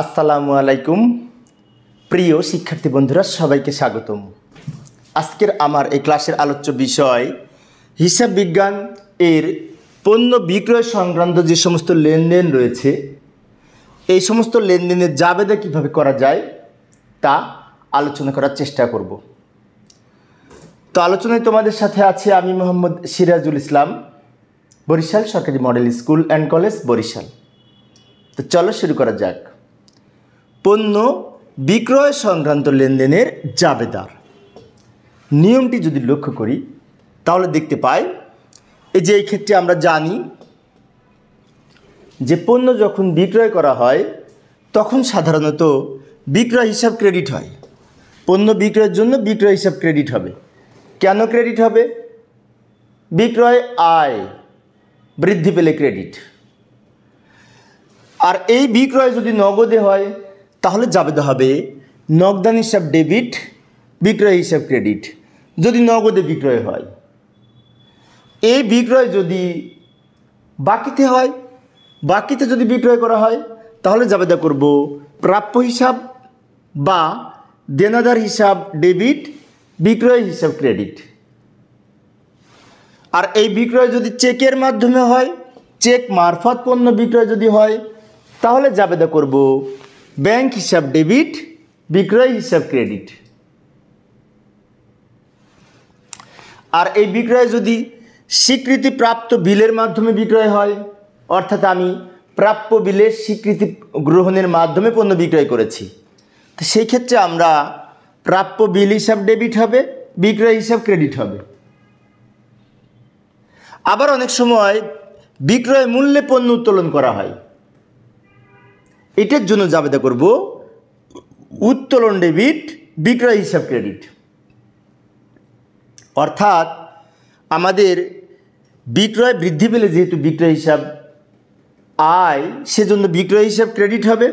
আসসালামু আলাইকুম প্রিয় শিক্ষার্থী বন্ধুরা, সবাইকে স্বাগতম। আজকের আমার এই ক্লাসের আলোচ্য বিষয় হিসাব বিজ্ঞান এর পণ্য বিক্রয় সংক্রান্ত যে সমস্ত লেনদেন রয়েছে, এই সমস্ত লেনদেনের জাবেদা কীভাবে করা যায় তা আলোচনা করার চেষ্টা করব। তো আলোচনায় তোমাদের সাথে আছে আমি মোহাম্মদ সিরাজুল ইসলাম, বরিশাল সরকারি model school and college, Barishal. তো চলো শুরু করা যাক। পণ্য বিক্রয় সংক্রান্ত লেনদেনের জাবেদার নিয়মটি যদি লক্ষ্য করি তাহলে দেখতে পাই এই ক্ষেত্রে আমরা জানি যে পণ্য যখন বিক্রয় করা হয় তখন সাধারণত বিক্রয় হিসাব ক্রেডিট হয়। পণ্য বিক্রয়ের জন্য বিক্রয় হিসাব ক্রেডিট হবে। কেন ক্রেডিট হবে? বিক্রয় আয় বৃদ্ধি পেলে ক্রেডিট। আর এই বিক্রয় যদি নগদে হয় তাহলে জাবেদা হবে নগদান হিসাব ডেবিট, বিক্রয় হিসাব ক্রেডিট। যদি নগদে বিক্রয় হয়, এই বিক্রয় যদি বাকিতে হয়, বাকিতে যদি বিক্রয় করা হয় তাহলে জাবেদা করব প্রাপ্য হিসাব বা দেনাদার হিসাব ডেবিট, বিক্রয় হিসাব ক্রেডিট। আর এই বিক্রয় যদি চেকের মাধ্যমে হয়, চেক মারফত পণ্য বিক্রয় যদি হয় তাহলে জাবেদা করব ব্যাংক হিসাব ডেবিট, বিক্রয় হিসাব ক্রেডিট। আর এই বিক্রয় যদি স্বীকৃতিপ্রাপ্ত বিলের মাধ্যমে বিক্রয় হয়, অর্থাৎ আমি প্রাপ্য বিলের স্বীকৃতি গ্রহণের মাধ্যমে পণ্য বিক্রয় করেছি, তো সেই ক্ষেত্রে আমরা প্রাপ্য বিল হিসাব ডেবিট হবে, বিক্রয় হিসাব ক্রেডিট হবে। আবার অনেক সময় বিক্রয় মূল্যে পণ্য উত্তোলন করা হয়, এটার জন্য জাবেদা করব উত্তোলন ডেবিট, বিক্রয় হিসাব ক্রেডিট। অর্থাৎ আমাদের বিক্রয় বৃদ্ধি পেলে যেহেতু বিক্রয় হিসাব আয়, সেজন্য বিক্রয় হিসাব ক্রেডিট হবে।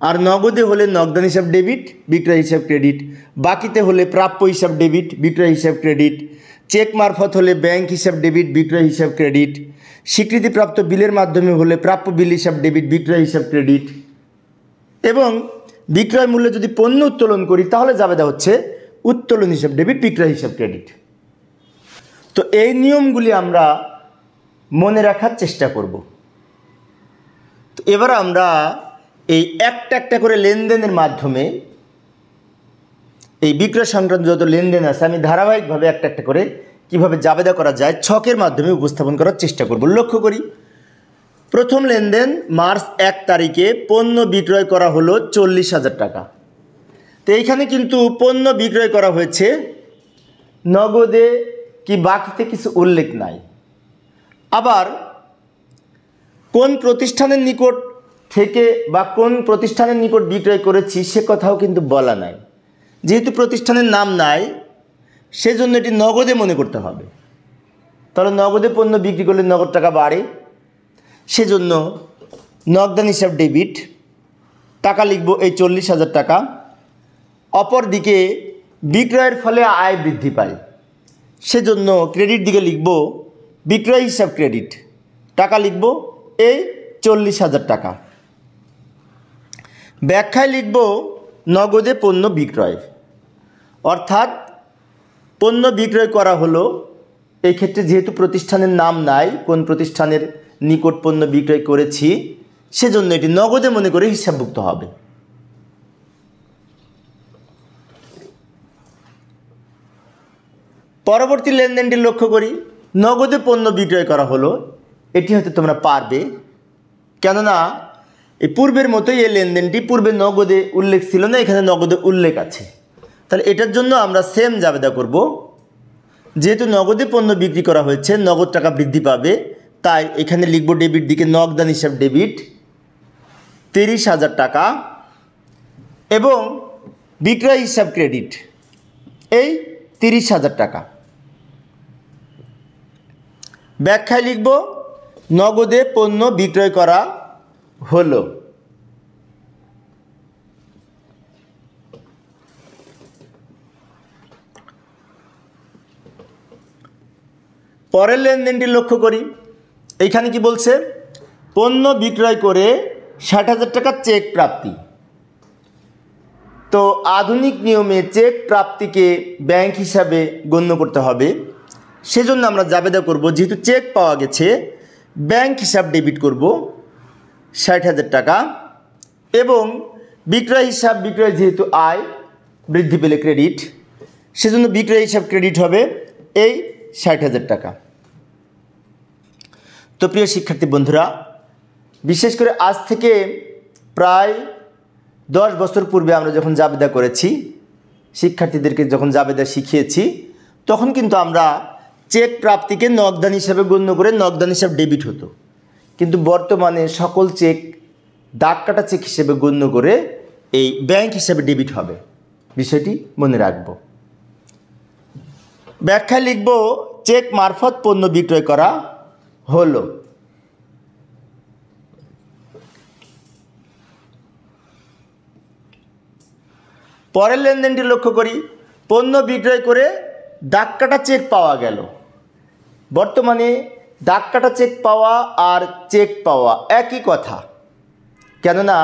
আর নগদে হলে নগদান হিসাব ডেবিট, বিক্রয় হিসাব ক্রেডিট। বাকিতে হলে প্রাপ্য হিসাব ডেবিট, বিক্রয় হিসাব ক্রেডিট। চেক মারফত হলে ব্যাংক হিসাব ডেবিট, বিক্রয় হিসাব ক্রেডিট। স্বীকৃতিপ্রাপ্ত বিলের মাধ্যমে হলে প্রাপ্য বিল হিসাব ডেবিট, বিক্রয় হিসাব ক্রেডিট। এবং বিক্রয় মূল্যে যদি পণ্য উত্তোলন করি তাহলে জাবেদা হচ্ছে উত্তোলন হিসাব ডেবিট, বিক্রয় হিসাব ক্রেডিট। তো এই নিয়মগুলি আমরা মনে রাখার চেষ্টা করব। তো এবার আমরা এই একটা একটা করে লেনদেনের মাধ্যমে এই বিক্রয় সংক্রান্ত যত লেনদেন আছে আমি ধারাবাহিকভাবে একটা একটা করে কীভাবে জাবেদা করা যায় ছকের মাধ্যমে উপস্থাপন করার চেষ্টা করব। লক্ষ্য করি, প্রথম লেনদেন মার্চ 1 তারিখে পণ্য বিক্রয় করা হলো 40,000 টাকা। তো এইখানে কিন্তু পণ্য বিক্রয় করা হয়েছে, নগদে কি বাকিতে কিছু উল্লেখ নাই। আবার কোন প্রতিষ্ঠানের নিকট থেকে বা কোন প্রতিষ্ঠানের নিকট বিক্রয় করেছি সে কথাও কিন্তু বলা নাই। যেহেতু প্রতিষ্ঠানের নাম নাই সেজন্য এটি নগদে মনে করতে হবে। তাহলে নগদে পণ্য বিক্রি করলে নগদ টাকা বাড়ে, সেজন্য নগদান হিসাব ডেবিট, টাকা লিখব এই 40,000 টাকা। অপরদিকে বিক্রয়ের ফলে আয় বৃদ্ধি পায়, সেজন্য ক্রেডিট দিকে লিখব বিক্রয় হিসাব ক্রেডিট, টাকা লিখব এই 40,000 টাকা। ব্যাখ্যায় লিখব নগদে পণ্য বিক্রয়, অর্থাৎ পণ্য বিক্রয় করা হলো, এই ক্ষেত্রে যেহেতু প্রতিষ্ঠানের নাম নাই, কোন প্রতিষ্ঠানের নিকট পণ্য বিক্রয় করেছি সেজন্য এটি নগদে মনে করে হিসাবভুক্ত হবে। পরবর্তী লেনদেনটি লক্ষ্য করি, নগদে পণ্য বিক্রয় করা হলো। এটি হয়তো তোমরা পারবে, কেননা এই পূর্বের মতোই এই লেনদেনটি পূর্বে নগদে উল্লেখ ছিল না, এখানে নগদে উল্লেখ আছে। তাহলে এটার জন্য আমরা সেম জাবেদা করব। যেহেতু নগদে পণ্য বিক্রি করা হয়েছে, নগদ টাকা বৃদ্ধি পাবে, তাই এখানে লিখব ডেবিট দিকে নগদান হিসাব ডেবিট 30,000 টাকা এবং বিক্রয় হিসাব ক্রেডিট এই 30,000 টাকা। ব্যাখ্যায় লিখব নগদে পণ্য বিক্রয় করা হলো। পরের লেনদেনটি লক্ষ্য করি, এইখানে কি বলছে? পণ্য বিক্রয় করে 60,000 টাকা চেক প্রাপ্তি। তো আধুনিক নিয়মে চেক প্রাপ্তিকে ব্যাংক হিসাবে গণ্য করতে হবে। সেজন্য আমরা জাবেদা করব, যেহেতু চেক পাওয়া গেছে ব্যাংক হিসাব ডেবিট করব 60,000 টাকা, এবং বিক্রয় হিসাব, বিক্রয় যেহেতু আয় বৃদ্ধি পেলে ক্রেডিট, সেজন্য বিক্রয় হিসাব ক্রেডিট হবে এই 60,000 টাকা। তো প্রিয় শিক্ষার্থী বন্ধুরা, বিশেষ করে আজ থেকে প্রায় 10 বছর পূর্বে আমরা যখন জাবেদা করেছি, শিক্ষার্থীদেরকে যখন জাবেদা শিখিয়েছি, তখন কিন্তু আমরা চেক প্রাপ্তিকে নগদান হিসাবে গণ্য করে নগদান হিসাব ডেবিট হতো। কিন্তু বর্তমানে সকল চেক দাগ কাটা চেক হিসেবে গণ্য করে এই ব্যাংক হিসাবে ডেবিট হবে। বিষয়টি মনে রাখব। ব্যাখ্যায় লিখব, চেক মারফত পণ্য বিক্রয় করা হলো। পরের লেনদেনটি লক্ষ্য করি। পণ্য বিক্রয় করে দাগ কাটা চেক পাওয়া গেল। বর্তমানে দাগ কাটা চেক পাওয়া আর চেক পাওয়া একই কথা, কেননা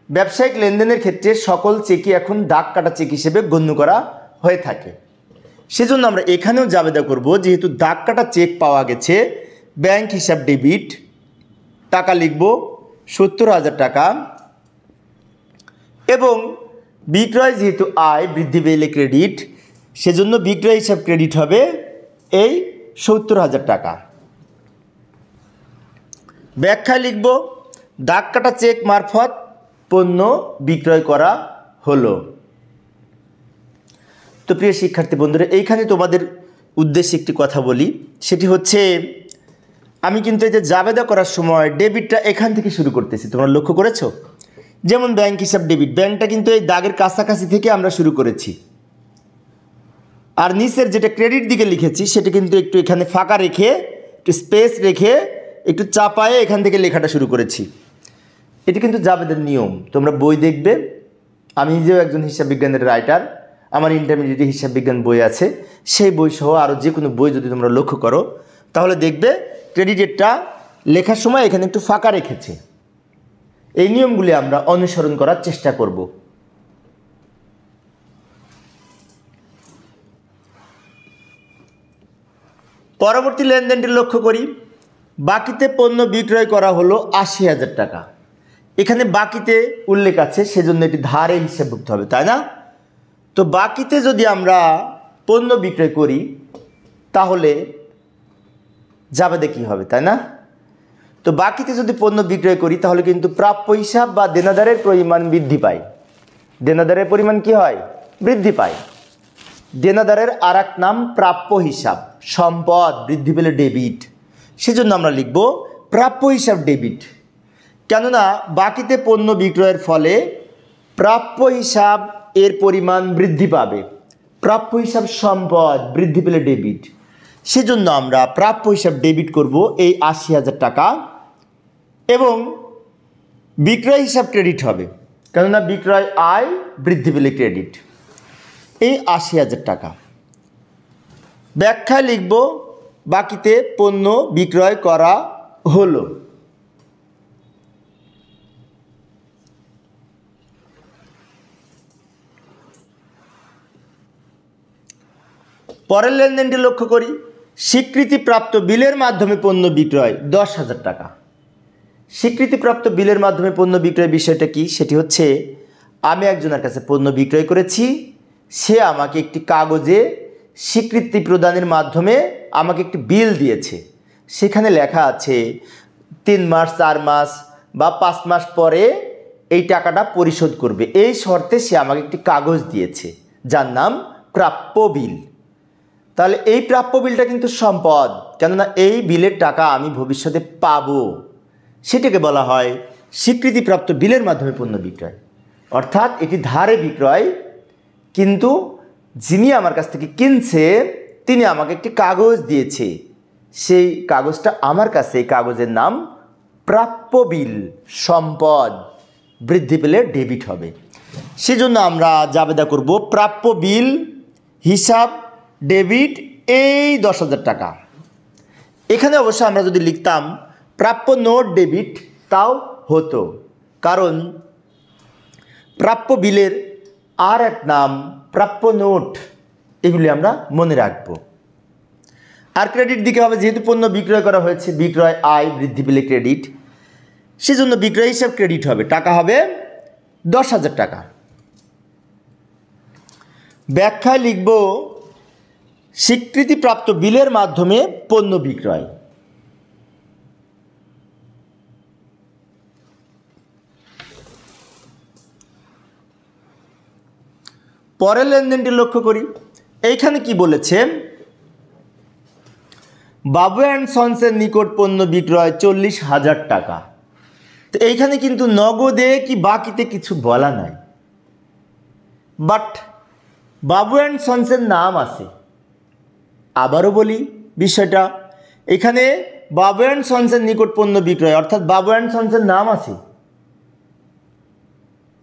ব্যবসায়িক লেনদেনের ক্ষেত্রে সকল চেকই এখন দাগ কাটা চেক হিসেবে গণ্য করা হয়ে থাকে। সেজন্য আমরা এখানেও জাবেদা করব, যেহেতু দাগ কাটা চেক পাওয়া গেছে ব্যাংক হিসাব ডেবিট, টাকা লিখব 70,000 টাকা, এবং বিক্রয় যেহেতু আয় বৃদ্ধি পেলে ক্রেডিট, সেজন্য বিক্রয় হিসাব ক্রেডিট হবে এই 70,000 টাকা। ব্যাখ্যায় লিখব, দাগ কাটা চেক মারফত পণ্য বিক্রয় করা হলো। তো প্রিয় শিক্ষার্থী বন্ধুরা, এইখানে তোমাদের উদ্দেশ্যে একটি কথা বলি, সেটি হচ্ছে আমি কিন্তু এই যে জাবেদা করার সময় ডেবিটটা এখান থেকে শুরু করতেছি, তোমরা লক্ষ্য করেছো? যেমন ব্যাংক হিসাব ডেবিট, ব্যাংকটা কিন্তু এই দাগের কাছাকাছি থেকে আমরা শুরু করেছি, আর নিচের যেটা ক্রেডিট দিকে লিখেছি সেটা কিন্তু একটু এখানে ফাঁকা রেখে, একটু স্পেস রেখে, একটু চাপায়ে এখান থেকে লেখাটা শুরু করেছি। এটি কিন্তু জাবেদের নিয়ম, তোমরা বই দেখবে। আমি নিজেও একজন হিসাব বিজ্ঞানের রাইটার, আমার ইন্টারমিডিয়েট হিসাব বিজ্ঞান বই আছে, সেই বই সহ আরও যে কোনো বই যদি তোমরা লক্ষ্য করো তাহলে দেখবে ক্রেডিটেরটা লেখার সময় এখানে একটু ফাঁকা রেখেছে। এই নিয়মগুলি আমরা অনুসরণ করার চেষ্টা করব। পরবর্তী লেনদেনটি লক্ষ্য করি। বাকিতে পণ্য বিক্রয় করা হলো 80,000 টাকা। এখানে বাকিতে উল্লেখ আছে, সেজন্য এটি ধারে হিসাবভুক্ত হবে, তাই না? তো বাকিতে যদি আমরা পণ্য বিক্রয় করি তাহলে জাবেদা কি হবে, তাই না? তো বাকিতে যদি পণ্য বিক্রয় করি তাহলে কিন্তু প্রাপ্য হিসাব বা দেনাদারের পরিমাণ বৃদ্ধি পায়। দেনাদারের পরিমাণ কি হয়? বৃদ্ধি পায়। দেনাদারের আর এক নাম প্রাপ্য হিসাব, সম্পদ বৃদ্ধি পেলে ডেবিট। সেজন্য আমরা লিখব প্রাপ্য হিসাব ডেবিট, কেননা বাকিতে পণ্য বিক্রয়ের ফলে প্রাপ্য হিসাব এর পরিমাণ বৃদ্ধি পাবে। প্রাপ্য হিসাব সম্পদ বৃদ্ধি পেলে ডেবিট, সেজন্য আমরা প্রাপ্য হিসাব ডেবিট করব এই 80,000 টাকা, এবং বিক্রয় হিসাব ক্রেডিট হবে, কেননা বিক্রয় আয় বৃদ্ধি পেলে ক্রেডিট, এই 80,000 টাকা। ব্যাখ্যায় লিখব, বাকিতে পণ্য বিক্রয় করা হলো। পরের লেনদেনটি লক্ষ্য করি। স্বীকৃতিপ্রাপ্ত বিলের মাধ্যমে পণ্য বিক্রয় 10,000 টাকা। স্বীকৃতিপ্রাপ্ত বিলের মাধ্যমে পণ্য বিক্রয় বিষয়টা কি? সেটি হচ্ছে, আমি একজনের কাছে পণ্য বিক্রয় করেছি, সে আমাকে একটি কাগজে স্বীকৃতি প্রদানের মাধ্যমে আমাকে একটি বিল দিয়েছে। সেখানে লেখা আছে 3 মাস, 4 মাস বা 5 মাস পরে এই টাকাটা পরিশোধ করবে, এই শর্তে সে আমাকে একটি কাগজ দিয়েছে যার নাম প্রাপ্য বিল। তাহলে এই প্রাপ্য বিলটা কিন্তু সম্পদ, কেননা এই বিলের টাকা আমি ভবিষ্যতে পাবো। সেটাকে বলা হয় স্বীকৃতিপ্রাপ্ত বিলের মাধ্যমে পণ্য বিক্রয়। অর্থাৎ এটি ধারে বিক্রয়, কিন্তু যিনি আমার কাছ থেকে কিনছে তিনি আমাকে একটি কাগজ দিয়েছে, সেই কাগজটা আমার কাছে, এই কাগজের নাম প্রাপ্য বিল, সম্পদ বৃদ্ধি পেলে ডেবিট হবে। সেজন্য আমরা জাবেদা করব প্রাপ্য বিল হিসাব ডেবিট এই 10,000 টাকা। এখানে অবশ্য আমরা যদি লিখতাম প্রাপ্য নোট ডেবিট তাও হতো, কারণ প্রাপ্য বিলের আর এক নাম প্রাপ্য নোট, এগুলি আমরা মনে রাখব। আর ক্রেডিট দিকে হবে, যেহেতু পণ্য বিক্রয় করা হয়েছে, বিক্রয় আয় বৃদ্ধি পেলে ক্রেডিট, সেজন্য বিক্রয় হিসাব ক্রেডিট হবে, টাকা হবে 10,000 টাকা। ব্যাখ্যায় লিখব স্বীকৃতিপ্রাপ্ত বিলের মাধ্যমে পণ্য বিক্রয়। পরের লেনদেনটি লক্ষ্য করি। এইখানে কি বলেছে, বাবু অ্যান্ড সন্সের নিকট পণ্য বিক্রয় 40,000 টাকা। তো এইখানে কিন্তু নগদে কি বাকিতে কিছু বলা নাই, বাট বাবু অ্যান্ড সন্সের নাম আছে। আবারও বলি বিষয়টা, এখানে বাবু অ্যান্ড সন্সের নিকট পণ্য বিক্রয়, অর্থাৎ বাবু অ্যান্ড সন্সের নাম আছে,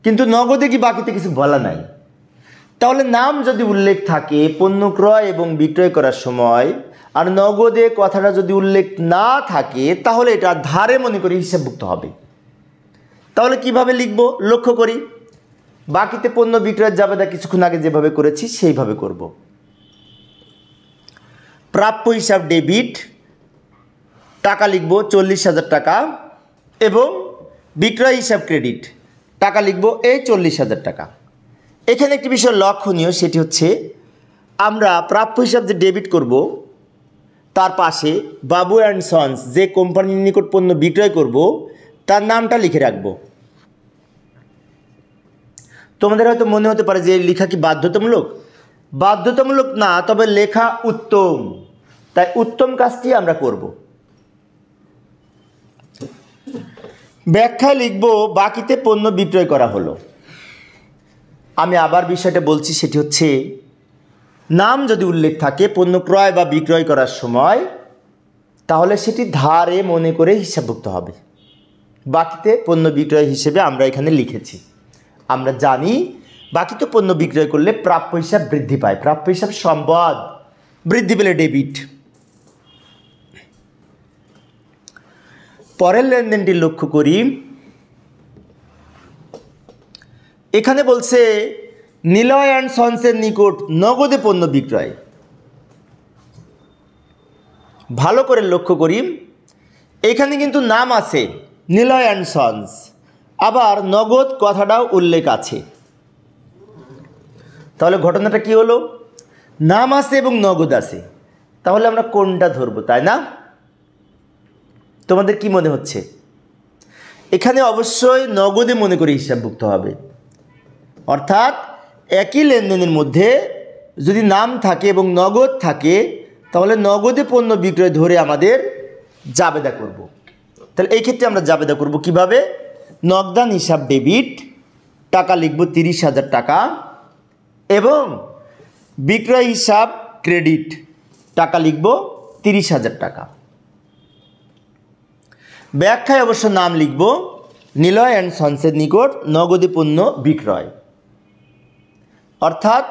কিন্তু নগদে কি বাকিতে কিছু বলা নাই। তাহলে নাম যদি উল্লেখ থাকে পণ্য ক্রয় এবং বিক্রয় করার সময়, আর নগদে কথাটা যদি উল্লেখ না থাকে, তাহলে এটা ধারে মনে করে হিসাবভুক্ত হবে। তাহলে কিভাবে লিখব লক্ষ্য করি। বাকিতে পণ্য বিক্রয়ের জাবেদা কিছুক্ষণ আগে যেভাবে করেছি সেইভাবে করব। প্রাপ্য হিসাব ডেবিট, টাকা লিখব 40,000 টাকা, এবং বিক্রয় হিসাব ক্রেডিট, টাকা লিখব এই 40,000 টাকা। এখানে একটি বিষয় লক্ষণীয়, সেটি হচ্ছে আমরা প্রাপ্য হিসাব যে ডেবিট করব, তার পাশে বাবু অ্যান্ড সন্স যে কোম্পানির নিকট পণ্য বিক্রয় করব তার নামটা লিখে রাখব। তোমাদের হয়তো মনে হতে পারে যে লেখা কি বাধ্যতামূলক? বাধ্যতামূলক না, তবে লেখা উত্তম, তাই উত্তম কাজটি আমরা করব। ব্যাখ্যায় লিখব বাকিতে পণ্য বিক্রয় করা হলো। আমি আবার বিষয়টা বলছি, সেটি হচ্ছে নাম যদি উল্লেখ থাকে পণ্য ক্রয় বা বিক্রয় করার সময়, তাহলে সেটি ধারে মনে করে হিসাবভুক্ত হবে। বাকিতে পণ্য বিক্রয় হিসেবে আমরা এখানে লিখেছি। আমরা জানি বাকিতে পণ্য বিক্রয় করলে প্রাপ্য হিসাব বৃদ্ধি পায়, প্রাপ্য হিসাব সম্পদ বৃদ্ধি পেলে ডেবিট। পরের লেনদেনটি লক্ষ্য করি। এখানে বলছে নিলয় অ্যান্ড সন্সের নিকট নগদে পণ্য বিক্রয়। ভালো করে লক্ষ্য করি, এখানে কিন্তু নাম আছে নিলয় অ্যান্ড সন্স, আবার নগদ কথাটাও উল্লেখ আছে। তাহলে ঘটনাটা কি হলো? নাম আছে এবং নগদ আছে, তাহলে আমরা কোনটা ধরবো, তাই না? তোমাদের কি মনে হচ্ছে? এখানে অবশ্যই নগদে মনে করে হিসাবভুক্ত হবে, অর্থাৎ একই লেনদেনের মধ্যে যদি নাম থাকে এবং নগদ থাকে, তাহলে নগদে পণ্য বিক্রয় ধরে আমাদের জাবেদা করব। তাহলে এই ক্ষেত্রে আমরা জাবেদা করব কিভাবে? নগদান হিসাব ডেবিট, টাকা লিখব 30,000 টাকা, এবং বিক্রয় হিসাব ক্রেডিট, টাকা লিখব 30,000 টাকা। ব্যাখ্যায় অবশ্য নাম লিখব নিলয় অ্যান্ড সন্সের নিকট নগদে পণ্য বিক্রয়। অর্থাৎ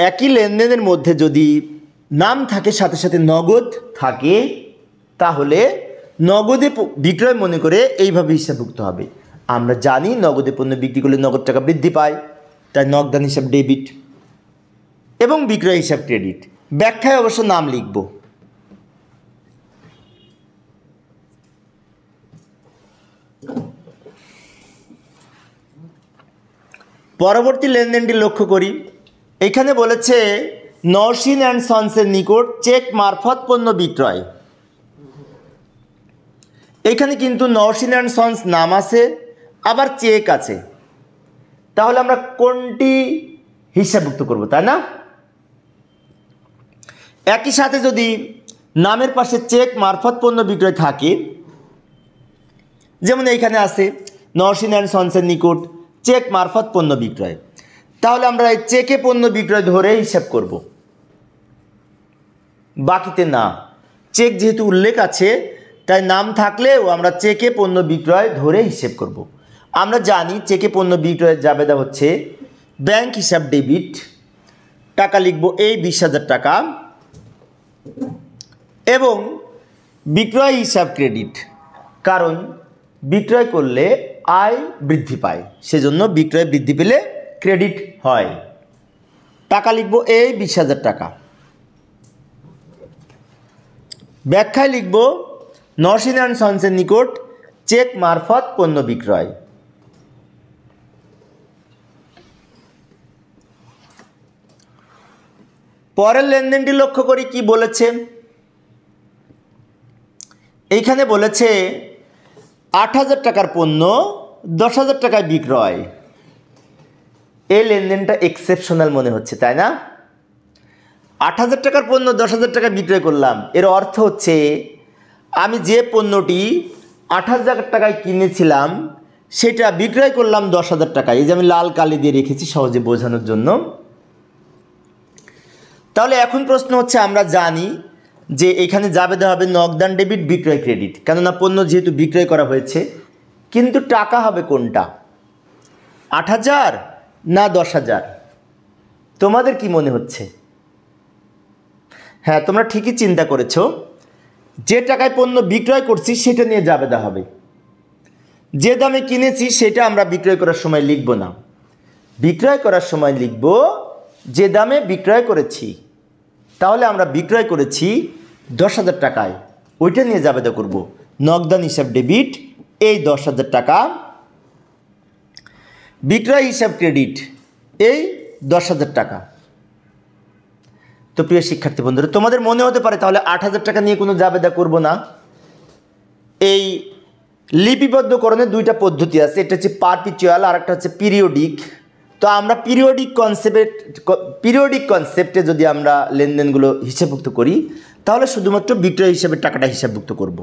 একই লেনদেনের মধ্যে যদি নাম থাকে সাথে সাথে নগদ থাকে, তাহলে নগদে বিক্রয় মনে করে এইভাবে হিসাবভুক্ত হবে। আমরা জানি নগদে পণ্য বিক্রি করলে নগদ টাকা বৃদ্ধি পায়, তাই নগদান হিসাব ডেবিট এবং বিক্রয় হিসাব ক্রেডিট। ব্যাখ্যায় অবশ্য নাম লিখব। পরবর্তী লেনদেনটি লক্ষ্য করি। এখানে বলেছে নওশিন অ্যান্ড সন্সের নিকট চেক মারফত পণ্য বিক্রয়। এখানে কিন্তু নওশিন অ্যান্ড সন্স নাম আছে, আবার চেক আছে, তাহলে আমরা কোনটি হিসাবভুক্ত করব, তাই না? একই সাথে যদি নামের পাশে চেক মারফত পণ্য বিক্রয় থাকে, যেমন এইখানে আছে নওশিন অ্যান্ড সন্সের নিকট চেক মারফত পণ্য বিক্রয়, তাহলে আমরা এই চেকে পণ্য বিক্রয় ধরে হিসাব করব, বাকিতে না। চেক যেহেতু উল্লেখ আছে, তাই নাম থাকলেও আমরা চেকে পণ্য বিক্রয় ধরে হিসেব করব। আমরা জানি চেকে পণ্য বিক্রয়ের জাবেদা হচ্ছে ব্যাংক হিসাব ডেবিট, টাকা লিখব এই 20,000 টাকা, এবং বিক্রয় হিসাব ক্রেডিট, কারণ বিক্রয় করলে আয় বৃদ্ধি পায়, সেজন্য বিক্রয় বৃদ্ধি পেলে ক্রেডিট হয়। টাকা লিখব এই 20,000 টাকা। ব্যাখ্যায় লিখব নওশীন অ্যান্ড সন্সের নিকট চেক মারফত পণ্য বিক্রয়। পরের লেনদেনটি লক্ষ্য করি কি বলেছে। এইখানে বলেছে 8,000 টাকার পণ্য 10,000 টাকায় বিক্রয়। এই লেনদেনটা এক্সেপশনাল মনে হচ্ছে, তাই না? 8,000 টাকার পণ্য 10,000 টাকায় বিক্রয় করলাম, এর অর্থ হচ্ছে আমি যে পণ্যটি 8,000 টাকায় কিনেছিলাম সেটা বিক্রয় করলাম 10,000 টাকায়। এই যে আমি লাল কালি দিয়ে রেখেছি সহজে বোঝানোর জন্য। তাহলে এখন প্রশ্ন হচ্ছে, আমরা জানি যে এখানে জাবেদা হবে নগদান ডেবিট বিক্রয় ক্রেডিট, কেননা পণ্য যেহেতু বিক্রয় করা হয়েছে। কিন্তু টাকা হবে কোনটা, 8,000 না 10,000? তোমাদের কি মনে হচ্ছে? হ্যাঁ, তোমরা ঠিকই চিন্তা করেছো। যে টাকায় পণ্য বিক্রয় করছি সেটা নিয়ে জাবেদা হবে। যে দামে কিনেছি সেটা আমরা বিক্রয় করার সময় লিখব না। বিক্রয় করার সময় লিখব যে দামে বিক্রয় করেছি। তাহলে আমরা বিক্রয় করেছি 10,000 টাকায়, ওইটা নিয়ে জাবেদা করব। নগদান হিসাব ডেবিট এই 10,000 টাকা, বিক্রয় হিসাব ক্রেডিট এই 10,000 টাকা। তো প্রিয় শিক্ষার্থী বন্ধুরা, তোমাদের মনে হতে পারে তাহলে 8,000 টাকা নিয়ে কোনো জাবেদা করব না। এই লিপিবদ্ধকরণের দুইটা পদ্ধতি আছে, এটা হচ্ছে পারপিচুয়াল আর একটা হচ্ছে পিরিয়ডিক। তো আমরা পিরিয়ডিক কনসেপ্টে যদি আমরা লেনদেনগুলো হিসাবভুক্ত করি তাহলে শুধুমাত্র বিক্রয় হিসাবের টাকাটা হিসাবভুক্ত করব,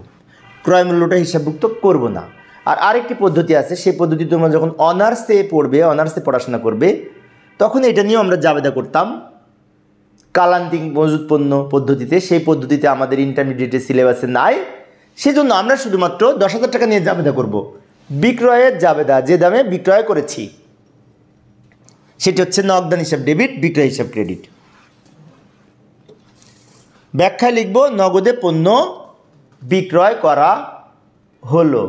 ক্রয় মূল্যটা হিসাবভুক্ত করব না। আর আরেকটি পদ্ধতি আছে, সেই পদ্ধতি তোমরা যখন অনার্সে পড়বে, অনার্সে পড়াশোনা করবে, তখন এটা নিয়েও আমরা জাবেদা করতাম কালান্তিক মজুদ পণ্য পদ্ধতিতে। সেই পদ্ধতিতে আমাদের ইন্টারমিডিয়েটের সিলেবাসে নাই, সেজন্য আমরা শুধুমাত্র 10,000 টাকা নিয়ে জাবেদা করব। বিক্রয়ের জাবেদা, যে দামে বিক্রয় করেছি, সেটি হচ্ছে নগদান হিসাব ডেবিট বিক্রয় হিসাব ক্রেডিট। ব্যাখ্যায় লিখব নগদে পণ্য বিক্রয় করা হলো।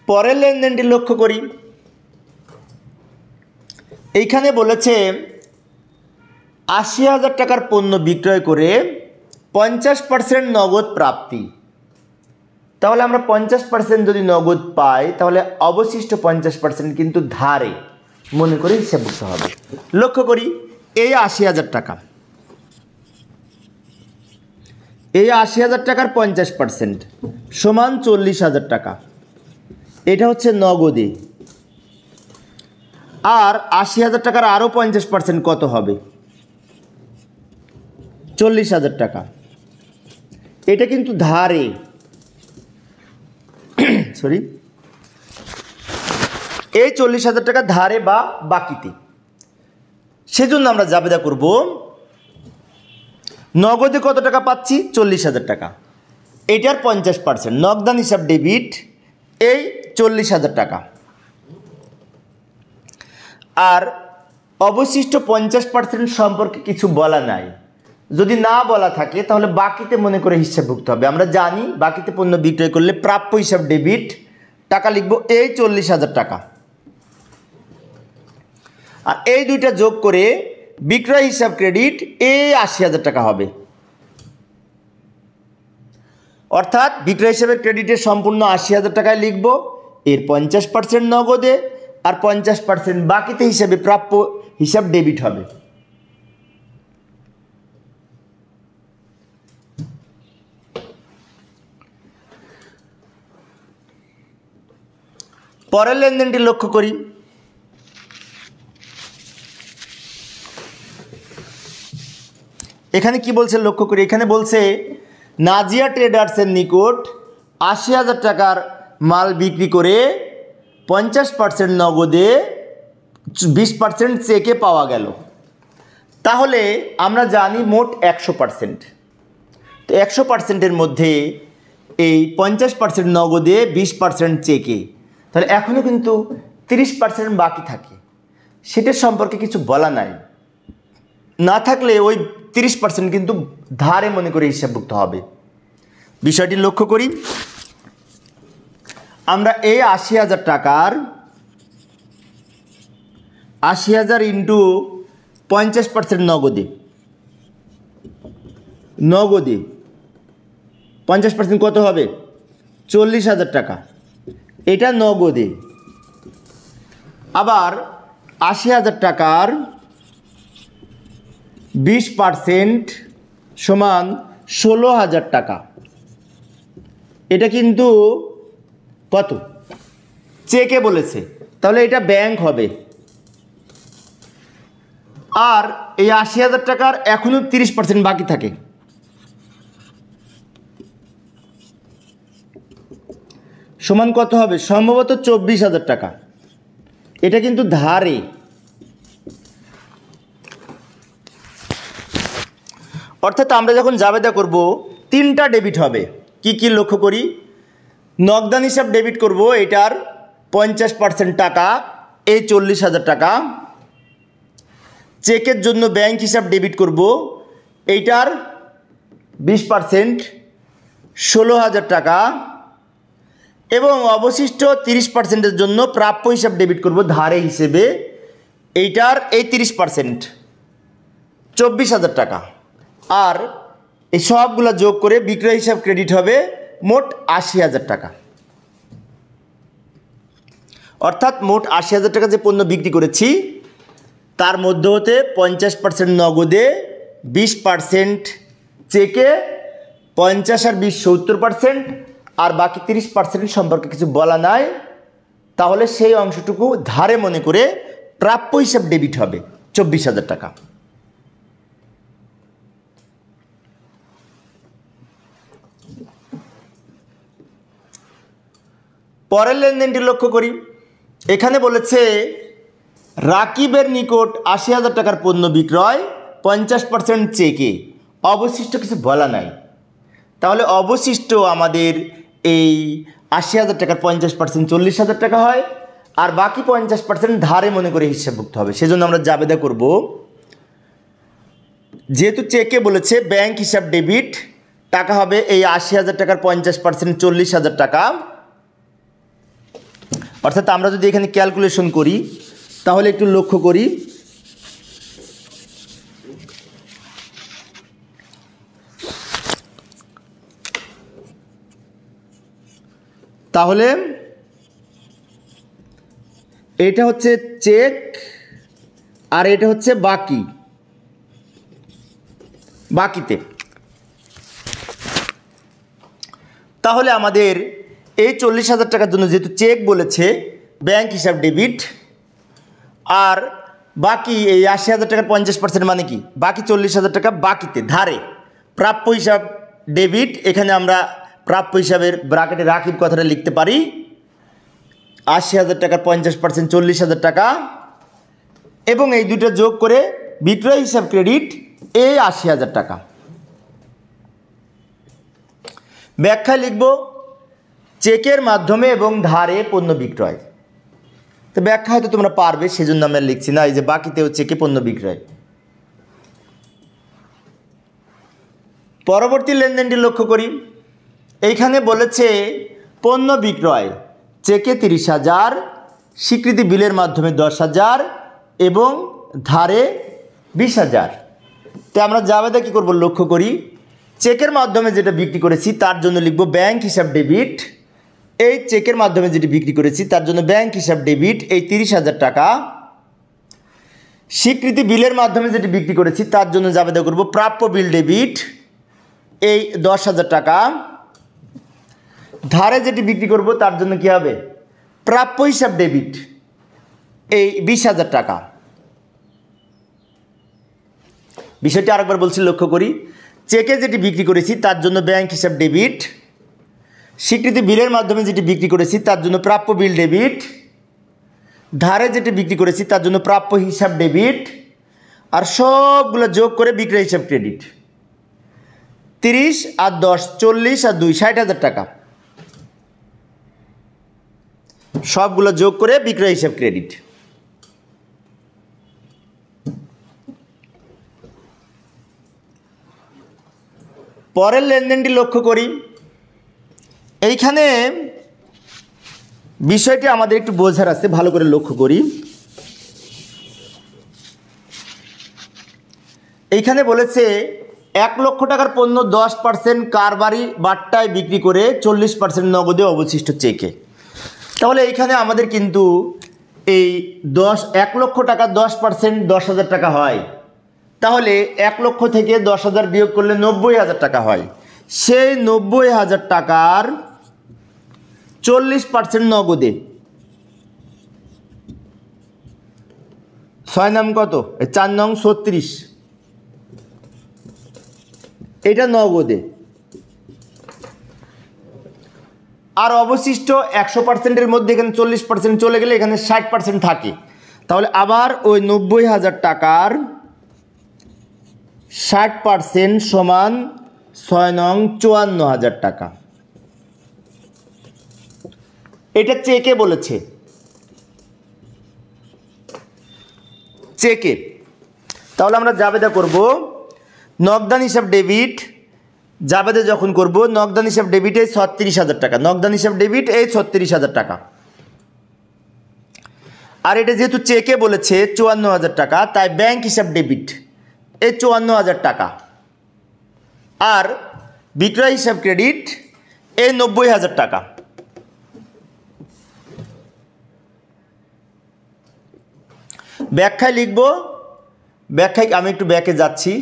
পরের লেনদেনটি লক্ষ্য করি। এইখানে বলেছে 80,000 টাকার পণ্য বিক্রয় করে 50% নগদ প্রাপ্তি। তাহলে আমরা 50% যদি নগদ পাই তাহলে অবশিষ্ট 50% কিন্তু ধারে মনে করে হিসাবভুক্ত হবে। লক্ষ্য করি এই 80,000 টাকা, এই 80,000 টাকার 50% সমান 40,000 টাকা। এটা হচ্ছে নগদে। আর 80,000 টাকার আরও 50% কত হবে, 40,000 টাকা। এটা কিন্তু ধারে, সরি, এই 40,000 টাকা ধারে বা বাকিতে। সেজন্য আমরা জাবেদা করব নগদে কত টাকা পাচ্ছি, 40,000 টাকা, এটার 50%। নগদান হিসাব ডেবিট এই 40,000 টাকা। আর অবশিষ্ট 50% সম্পর্কে কিছু বলা নাই। যদি না বলা থাকে তাহলে বাকিতে মনে করে হিসাবভুক্ত হবে। আমরা জানি বাকিতে পণ্য বিক্রয় করলে প্রাপ্য হিসাব ডেবিট, টাকা লিখব এই 40,000 টাকা। আর এই দুইটা যোগ করে বিক্রয় হিসাব ক্রেডিট এই 80,000 টাকা হবে। অর্থাৎ বিক্রয় হিসাবের ক্রেডিটের সম্পূর্ণ 80,000 টাকায় লিখব, এর 50% নগদে আর 50% বাকিতে হিসাবে প্রাপ্য হিসাব ডেবিট হবে। পরের লেনদেনটি লক্ষ্য করি। এখানে কি বলছে লক্ষ্য করি। এখানে বলছে নাজিয়া ট্রেডার্সের নিকট 80,000 টাকার মাল বিক্রি করে 50% নগদে 20% চেকে পাওয়া গেল। তাহলে আমরা জানি মোট 100%। তো 100%-এর মধ্যে এই 50% নগদে 20% চেকে, তাহলে এখনও কিন্তু 30% বাকি থাকে। সেটার সম্পর্কে কিছু বলা নাই। না থাকলে ওই 30% কিন্তু ধারে মনে করে হিসাবভুক্ত হবে। বিষয়টি লক্ষ্য করি। আমরা এই ৮০,০০০ টাকার ৮০,০০০ ইন্টু 50% নগদে 50% কত হবে? ৪০,০০০ টাকা, এটা নগদে। আবার ৮০,০০০ টাকার 20% সমান ১৬,০০০ টাকা, এটা কিন্তু কত? চেকে বলেছে, তাহলে এটা ব্যাংক হবে। আর এই ৮০,০০০ টাকার এখনো 30% বাকি থাকে, সমান কত হবে? সম্ভবত ২৪,০০০ টাকা, এটা কিন্তু ধারে। অর্থাৎ আমরা যখন জাবেদা করব 3টা ডেবিট হবে। কি কি লক্ষ্য করি? নগদান হিসাব ডেবিট করব, এটার 50% টাকা, এই ৪০,০০০ টাকা। চেকের জন্য ব্যাংক হিসাব ডেবিট করব, এইটার 20% ১৬,০০০ টাকা। এবং অবশিষ্ট 30%-এর জন্য প্রাপ্য হিসাব ডেবিট করব ধারে হিসেবে, এইটার এই 30% ২৪,০০০ টাকা। আর এই সবগুলো যোগ করে বিক্রয় হিসাব ক্রেডিট হবে মোট ৮০,০০০ টাকা। অর্থাৎ মোট ৮০,০০০ টাকা যে পণ্য বিক্রি করেছি তার মধ্যে হতে 50% নগদে, 20% চেকে, 50 আর 20 70%, আর বাকি 30% সম্পর্কে কিছু বলা নাই। তাহলে সেই অংশটুকু ধারে মনে করে প্রাপ্য হিসাব ডেবিট হবে ২৪,০০০ টাকা। পরের লেনদেনটি লক্ষ্য করি। এখানে বলেছে রাকিবের নিকট ৮০,০০০ টাকার পণ্য বিক্রয়, 50% চেকে, অবশিষ্ট কিছু বলা নাই। তাহলে অবশিষ্ট আমাদের এই ৮০,০০০ টাকার 50% ৪০,০০০ টাকা হয়, আর বাকি 50% ধারে মনে করে হিসাবভুক্ত হবে। সেজন্য আমরা জাবেদা করব, যেহেতু চেকে বলেছে ব্যাংক হিসাব ডেবিট, টাকা হবে এই ৮০,০০০ টাকার 50% ৪০,০০০ টাকা। অর্থাৎ আমরা যদি এখানে ক্যালকুলেশন করি তাহলে একটু লক্ষ্য করি। তাহলে এটা হচ্ছে চেক আর এটা হচ্ছে বাকিতে। তাহলে আমাদের এই ৪০,০০০ টাকার জন্য যেহেতু চেক বলেছে ব্যাংক হিসাব ডেবিট, আর বাকি এই ৮০,০০০ টাকার 50% মানে কি? বাকি ৪০,০০০ টাকা বাকিতে ধারে, প্রাপ্য হিসাব ডেবিট। এখানে আমরা প্রাপ্য হিসাবের ব্র্যাকেটে রাকিব কথাটা লিখতে পারি। ৮০,০০০ টাকার 50% ৪০,০০০ টাকা, এবং এই দুটো যোগ করে বিক্রয় হিসাব ক্রেডিট এই ৮০,০০০ টাকা। ব্যাখ্যায় লিখব চেকের মাধ্যমে এবং ধারে পণ্য বিক্রয়। তো ব্যাখ্যা হয়তো তোমরা পারবে, সেজন্য আমরা লিখছি না। এই যে বাকিতেও চেকে পণ্য বিক্রয়। পরবর্তী লেনদেনটি লক্ষ্য করি। এইখানে বলেছে পণ্য বিক্রয় চেকে ৩০,০০০, স্বীকৃতি বিলের মাধ্যমে ১০,০০০ এবং ধারে ২০,০০০। তো আমরা জাবেদা কী করব? লক্ষ্য করি, চেকের মাধ্যমে যেটা বিক্রি করেছি তার জন্য লিখব ব্যাংক হিসাব ডেবিট। এই চেকের মাধ্যমে যেটি বিক্রি করেছি তার জন্য ব্যাংক হিসাব ডেবিট এই ৩০,০০০ টাকা। স্বীকৃতি বিলের মাধ্যমে যেটি বিক্রি করেছি তার জন্য জাবেদা করব প্রাপ্য বিল ডেবিট এই ১০,০০০ টাকা। ধারে যেটি বিক্রি করব তার জন্য কি হবে? প্রাপ্য হিসাব ডেবিট এই ২০,০০০ টাকা। বিষয়টি আরেকবার বলছি, লক্ষ্য করি। চেকে যেটি বিক্রি করেছি তার জন্য ব্যাংক হিসাব ডেবিট, স্বীকৃতি বিলের মাধ্যমে যেটি বিক্রি করেছি তার জন্য প্রাপ্য বিল ডেবিট, ধারে যেটি বিক্রি করেছি তার জন্য প্রাপ্য হিসাব ডেবিট, আর সবগুলো যোগ করে বিক্রয় হিসাব ক্রেডিট। ৩০ আর ১০ ৪০ আর ২ ৬০,০০০ টাকা, সবগুলো যোগ করে বিক্রয় হিসাব ক্রেডিট। পরের লেনদেনটি লক্ষ্য করি। এইখানে বিষয়টি আমাদের একটু বোঝার আছে, ভালো করে লক্ষ্য করি। এইখানে বলেছে 1 লক্ষ টাকার পণ্য 10% কারবারি বাট্টায় বিক্রি করে 40% নগদে অবশিষ্ট চেকে। তাহলে এইখানে আমাদের কিন্তু এই 1 লক্ষ টাকা 10% 10,000 টাকা হয়। তাহলে 1 লক্ষ থেকে 10,000 বিয়োগ করলে 90,000 টাকা হয়। সেই 90,000 টাকার 40% নগদে, 6 নং কত, 4 নং 36, এটা নগদে। আর অবশিষ্ট 100%-এর মধ্যে এখানে 40% চলে গেলে এখানে 60% থাকে। তাহলে আবার ওই 90,000 টাকার 60% সমান 6 নং 54,000 টাকা। এটা চেকে বলেছে, চেকে। তাহলে আমরা জাবেদা করব, নগদান হিসাব ডেবিট, জাবেদা যখন করব নগদান হিসাব ডেবিট এই 36,000 টাকা, নগদান হিসাব ডেবিট এই 36,000 টাকা। আর এটা যেহেতু চেকে বলেছে 54,000 টাকা, তাই ব্যাংক হিসাব ডেবিট এই 54,000 টাকা। আর বিক্রয় হিসাব ক্রেডিট এই 90,000 টাকা। ব্যাখ্যায় লিখব, ব্যাখ্যায় আমি একটু ব্যাকে যাচ্ছি,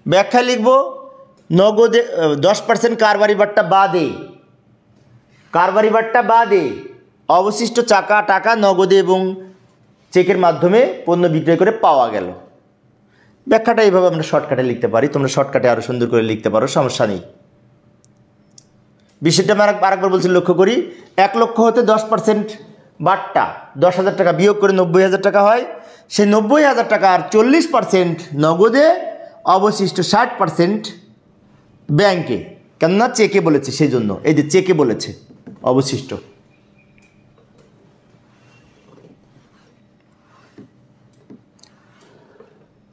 ব্যাখ্যায় লিখব নগদে 10% কারবারি বাট্টা বাদে, কারবারি বাট্টা বাদে অবশিষ্ট টাকা নগদে এবং চেকের মাধ্যমে পণ্য বিক্রয় করে পাওয়া গেল। ব্যাখ্যাটা এইভাবে আমরা শর্টকাটে লিখতে পারি, তোমরা শর্টকাটে আরও সুন্দর করে লিখতে পারো, সমস্যা নেই। বিষয়টা আমি আরেকবার বলছি, লক্ষ্য করি। 1 লক্ষ হতে 10% বাট্টা 10,000 টাকা বিয়োগ করে 90,000 টাকা হয়। সেই 90,000 টাকার 40% নগদে, অবশিষ্ট 60% ব্যাংকে। কেননা চেকে বলেছে, সেই জন্য এই যে চেকে বলেছে অবশিষ্ট।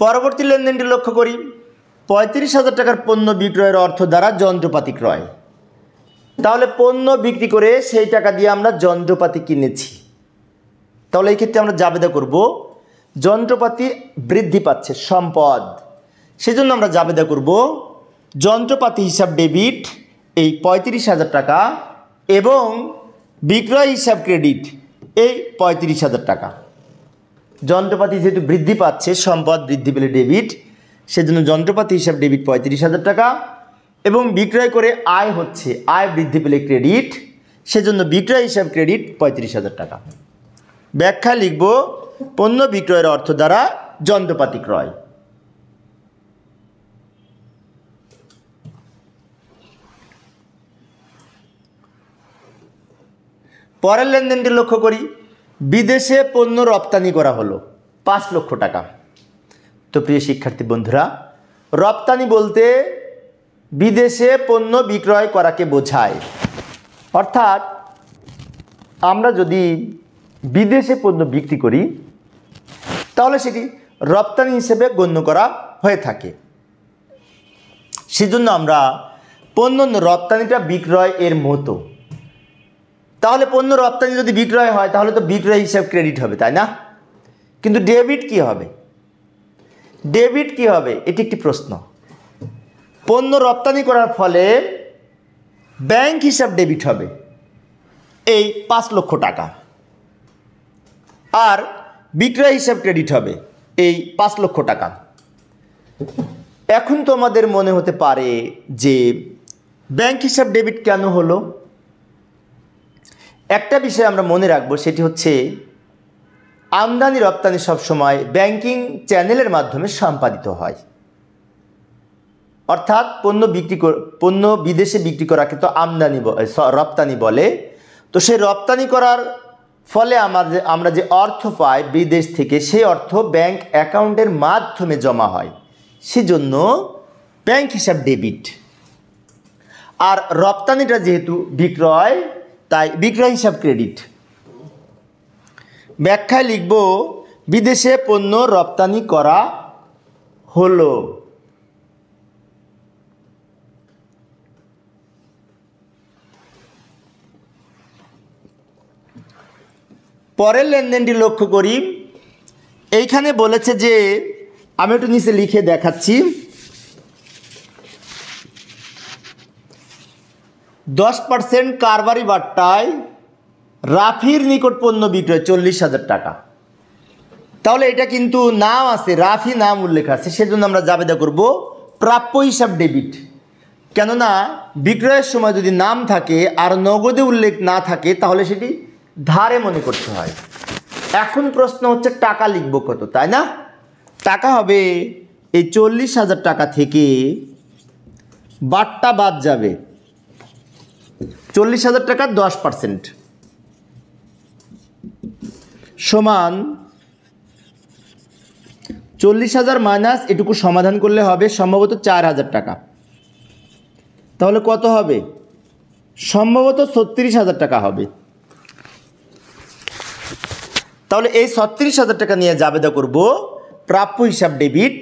পরবর্তী লেনদেনটি লক্ষ্য করি। 35,000 টাকার পণ্য বিক্রয়ের অর্থ দ্বারা যন্ত্রপাতি ক্রয়। তাহলে পণ্য বিক্রি করে সেই টাকা দিয়ে আমরা যন্ত্রপাতি কিনেছি। তাহলে এই ক্ষেত্রে আমরা জাবেদা করব যন্ত্রপাতি বৃদ্ধি পাচ্ছে, সম্পদ। সেজন্য আমরা জাবেদা করব যন্ত্রপাতি হিসাব ডেবিট এই 35,000 টাকা এবং বিক্রয় হিসাব ক্রেডিট এই 35,000 টাকা। যন্ত্রপাতি যেহেতু বৃদ্ধি পাচ্ছে, সম্পদ বৃদ্ধি পেলে ডেবিট, সেজন্য যন্ত্রপাতি হিসাব ডেবিট 35,000 টাকা এবং বিক্রয় করে আয় হচ্ছে, আয় বৃদ্ধি পেলে ক্রেডিট, সেজন্য বিক্রয় হিসাব ক্রেডিট 35,000 টাকা। ব্যাখ্যা লিখব পণ্য বিক্রয়ের অর্থ দ্বারা যন্ত্রপাতি ক্রয়। পরের লেনদেনটি লক্ষ্য করি। বিদেশে পণ্য রপ্তানি করা হলো 5 লক্ষ টাকা। তো প্রিয় শিক্ষার্থী বন্ধুরা, রপ্তানি বলতে বিদেশে পণ্য বিক্রয় করাকে বোঝায়। অর্থাৎ আমরা যদি বিদেশে পণ্য বিক্রি করি তাহলে সেটি রপ্তানি হিসেবে গণ্য করা হয়ে থাকে। সেজন্য আমরা পণ্য রপ্তানিটা বিক্রয় এর মতো। তাহলে পণ্য রপ্তানি যদি বিক্রয় হয় তাহলে তো বিক্রয় হিসাব ক্রেডিট হবে, তাই না? কিন্তু ডেবিট কি হবে? ডেবিট কি হবে? এটি একটি প্রশ্ন। পণ্য রপ্তানি করার ফলে ব্যাংক হিসাব ডেবিট হবে এই 5 লক্ষ টাকা, আর বিক্রয় হিসাব ক্রেডিট হবে এই 5 লক্ষ টাকা। এখন তোমাদের মনে হতে পারে যে ব্যাংক হিসাব ডেবিট কেন হলো? একটা বিষয় আমরা মনে রাখবো, সেটি হচ্ছে আমদানি রপ্তানি সবসময় ব্যাংকিং চ্যানেলের মাধ্যমে সম্পাদিত হয়। অর্থাৎ পণ্য বিদেশে বিক্রি করাকে তো রপ্তানি বলে। তো সেই রপ্তানি করার ফলে আমরা যে অর্থ পাই বিদেশ থেকে, সেই অর্থ ব্যাংক অ্যাকাউন্টের মাধ্যমে জমা হয়, সেজন্য ব্যাংক হিসাব ডেবিট। আর রপ্তানিটা যেহেতু বিক্রয়, তাই বিক্রয় হিসাব ক্রেডিট। ব্যাখ্যায় লিখব বিদেশে পণ্য রপ্তানি করা হলো। পরের লেনদেনটি লক্ষ্য করি। এইখানে বলেছে যে, আমি একটু নিচে লিখে দেখাচ্ছি, 10% কারবারি বাট্টায় রাফির নিকট পণ্য বিক্রয় 40,000 টাকা। তাহলে এটা কিন্তু নাম আছে, রাফি নাম উল্লেখ আছে, সেজন্য আমরা জাবেদা করব প্রাপ্য হিসাব ডেবিট। কেননা বিক্রয়ের সময় যদি নাম থাকে আর নগদে উল্লেখ না থাকে তাহলে সেটি ধারে মনে করতে হয়। এখন প্রশ্ন হচ্ছে টাকা লিখব কত, তাই না? টাকা হবে এই 40,000 টাকা থেকে বাট্টা বাদ যাবে, 40,000 টাকা 10% সমান 40,000 মাইনাস এটুকু সমাধান করলে হবে সম্ভবত 4,000 টাকা। তাহলে কত হবে? সম্ভবত 36,000 টাকা হবে। তাহলে এই 36,000 টাকা নিয়ে জাবেদা করব প্রাপ্য হিসাব ডেবিট,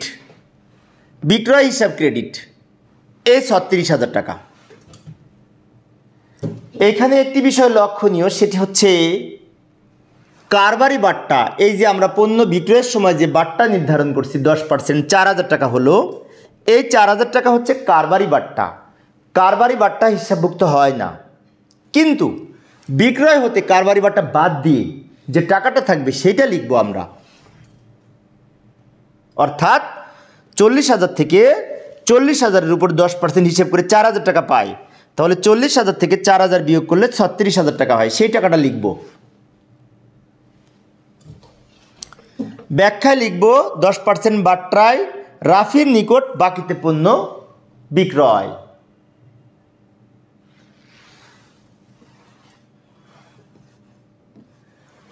বিক্রয় হিসাব ক্রেডিট, এই 36,000 টাকা। এখানে একটি বিষয় লক্ষণীয়, সেটি হচ্ছে কারবারি বাট্টা। এই যে আমরা পণ্য বিক্রয়ের সময় যে বাট্টা নির্ধারণ করছি 10%, 4,000 টাকা হলো, এই 4,000 টাকা হচ্ছে কারবারি বাট্টা। কারবারি বাট্টা হিসাবভুক্ত হয় না, কিন্তু বিক্রয় হতে কারবারি বাট্টা বাদ দিয়ে যে টাকাটা থাকবে সেটা লিখব আমরা। অর্থাৎ 40,000 থেকে 40,000-এর উপর 10% হিসেব করে 4,000 টাকা পাই। তাহলে 40,000 থেকে 4,000 বিয়োগ করলে 36,000 টাকা হয়, সেই টাকাটা লিখব। ব্যাখ্যায় লিখব 10% বাট্টায় রাফির নিকট বাকিতে পণ্য বিক্রয়।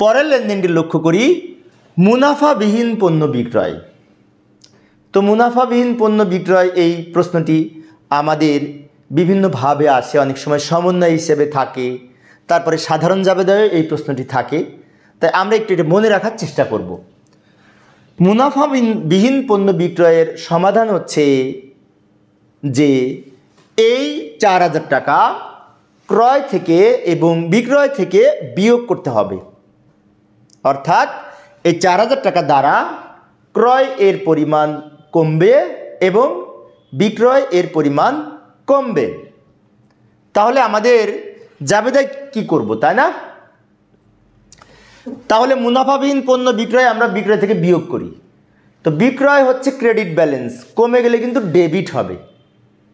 পরের লেনদেনটি লক্ষ্য করি, মুনাফাবিহীন পণ্য বিক্রয়। তো মুনাফাবিহীন পণ্য বিক্রয়, এই প্রশ্নটি আমাদের বিভিন্নভাবে আসে, অনেক সময় সমন্বয় হিসেবে থাকে, তারপরে সাধারণ জাবেদায় এই প্রশ্নটি থাকে। তাই আমরা একটু এটা মনে রাখার চেষ্টা করব। মুনাফাবিহীন পণ্য বিক্রয়ের সমাধান হচ্ছে যে এই 4,000 টাকা ক্রয় থেকে এবং বিক্রয় থেকে বিয়োগ করতে হবে। অর্থাৎ এই 4,000 টাকা দ্বারা ক্রয় এর পরিমাণ কমবে এবং বিক্রয় এর পরিমাণ কমবে। তাহলে আমাদের জাবেদায় কি করব, তাই না? তাহলে মুনাফাবিহীন পণ্য বিক্রয় আমরা বিক্রয় থেকে বিয়োগ করি। তো বিক্রয় হচ্ছে ক্রেডিট ব্যালেন্স, কমে গেলে কিন্তু ডেবিট হবে।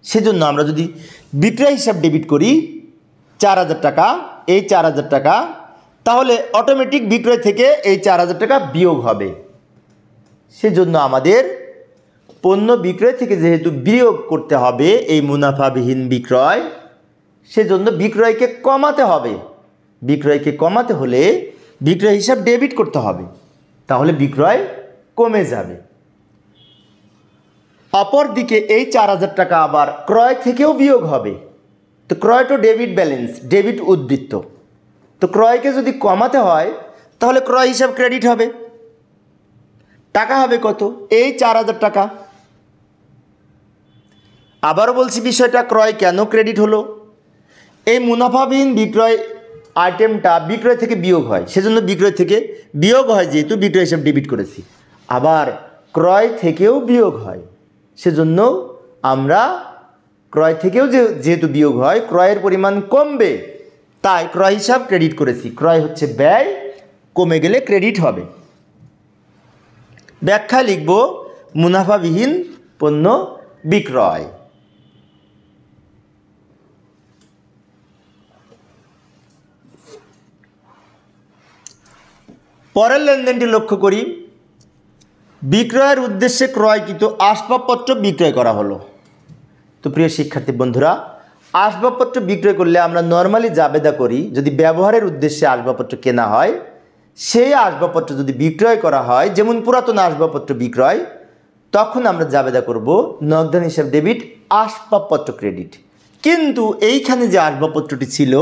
সেজন্য আমরা যদি বিক্রয় হিসাব ডেবিট করি 4,000 টাকা, এই 4,000 টাকা, তাহলে অটোমেটিক বিক্রয় থেকে এই 4,000 টাকা বিয়োগ হবে। সেজন্য আমাদের পণ্য বিক্রয় থেকে যেহেতু বিয়োগ করতে হবে এই মুনাফাবিহীন বিক্রয়, সেজন্য বিক্রয়কে কমাতে হবে। বিক্রয়কে কমাতে হলে বিক্রয় হিসাব ডেবিট করতে হবে, তাহলে বিক্রয় কমে যাবে। অপরদিকে এই 4,000 টাকা আবার ক্রয় থেকেও বিয়োগ হবে। তো ক্রয় তো ডেবিট ব্যালেন্স, ডেবিট উদ্বৃত্ত। তো ক্রয়কে যদি কমাতে হয় তাহলে ক্রয় হিসাব ক্রেডিট হবে। টাকা হবে কত? এই 4,000 টাকা। আবারও বলছি বিষয়টা, ক্রয় কেন ক্রেডিট হলো? এই মুনাফাবিহীন বিক্রয় আইটেমটা বিক্রয় থেকে বিয়োগ হয়, সেজন্য বিক্রয় থেকে বিয়োগ হয়, যেহেতু বিক্রয় হিসাব ডেবিট করেছি। আবার ক্রয় থেকেও বিয়োগ হয়, সেজন্য আমরা ক্রয় থেকেও যেহেতু বিয়োগ হয়, ক্রয়ের পরিমাণ কমবে, তাই ক্রয় হিসাব ক্রেডিট করেছি। ক্রয় হচ্ছে ব্যয়, কমে গেলে ক্রেডিট হবে। ব্যাখ্যা লিখব মুনাফাবিহীন পণ্য বিক্রয়। পরের লেনদেনটি লক্ষ্য করি, বিক্রয়ের উদ্দেশ্যে ক্রয়কৃত আসবাবপত্র বিক্রয় করা হলো। তো প্রিয় শিক্ষার্থী বন্ধুরা, আসবাবপত্র বিক্রয় করলে আমরা নর্মালি জাবেদা করি, যদি ব্যবহারের উদ্দেশ্যে আসবাবপত্র কেনা হয়, সেই আসবাবপত্র যদি বিক্রয় করা হয়, যেমন পুরাতন আসবাবপত্র বিক্রয়, তখন আমরা জাবেদা করব নগদান হিসাব ডেবিট, আসবাবপত্র ক্রেডিট। কিন্তু এইখানে যে আসবাবপত্রটি ছিল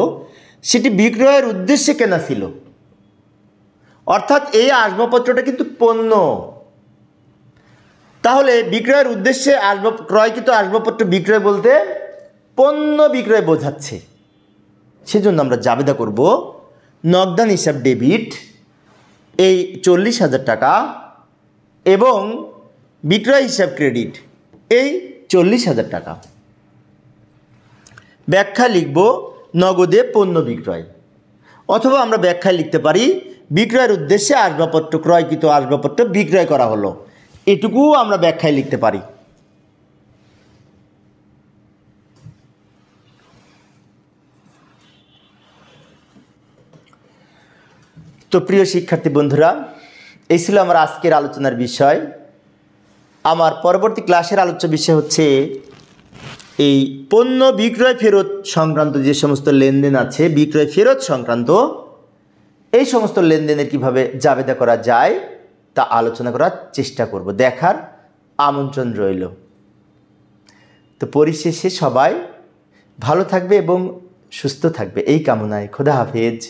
সেটি বিক্রয়ের উদ্দেশ্যে কেনা ছিল, অর্থাৎ এই আসবাবপত্রটা কিন্তু পণ্য। তাহলে বিক্রয়ের উদ্দেশ্যে ক্রয়কৃত আসবাবপত্র বিক্রয় বলতে পণ্য বিক্রয় বোঝাচ্ছে। সেজন্য আমরা জাবেদা করব নগদান হিসাব ডেবিট, এই 40,000 টাকা এবং বিক্রয় হিসাব ক্রেডিট এই 40,000 টাকা। ব্যাখ্যা লিখব নগদে পণ্য বিক্রয়, অথবা আমরা ব্যাখ্যায় লিখতে পারি বিক্রয়ের উদ্দেশ্যে আসবাবপত্র ক্রয়কৃত আসবাবপত্র বিক্রয় করা হলো, এটুকুও আমরা ব্যাখ্যায় লিখতে পারি। তো প্রিয় শিক্ষার্থী বন্ধুরা, এই ছিল আমার আজকের আলোচনার বিষয়। আমার পরবর্তী ক্লাসের আলোচ্য বিষয় হচ্ছে এই পণ্য বিক্রয় ফেরত সংক্রান্ত যে সমস্ত লেনদেন আছে, বিক্রয় ফেরত সংক্রান্ত এই সমস্ত লেনদেনের কিভাবে জাবেদা করা যায় তা আলোচনা করার চেষ্টা করব। দেখার আমন্ত্রণ রইল। তো পরিশেষে সবাই ভালো থাকবে এবং সুস্থ থাকবে এই কামনায়। খোদা হাফেজ।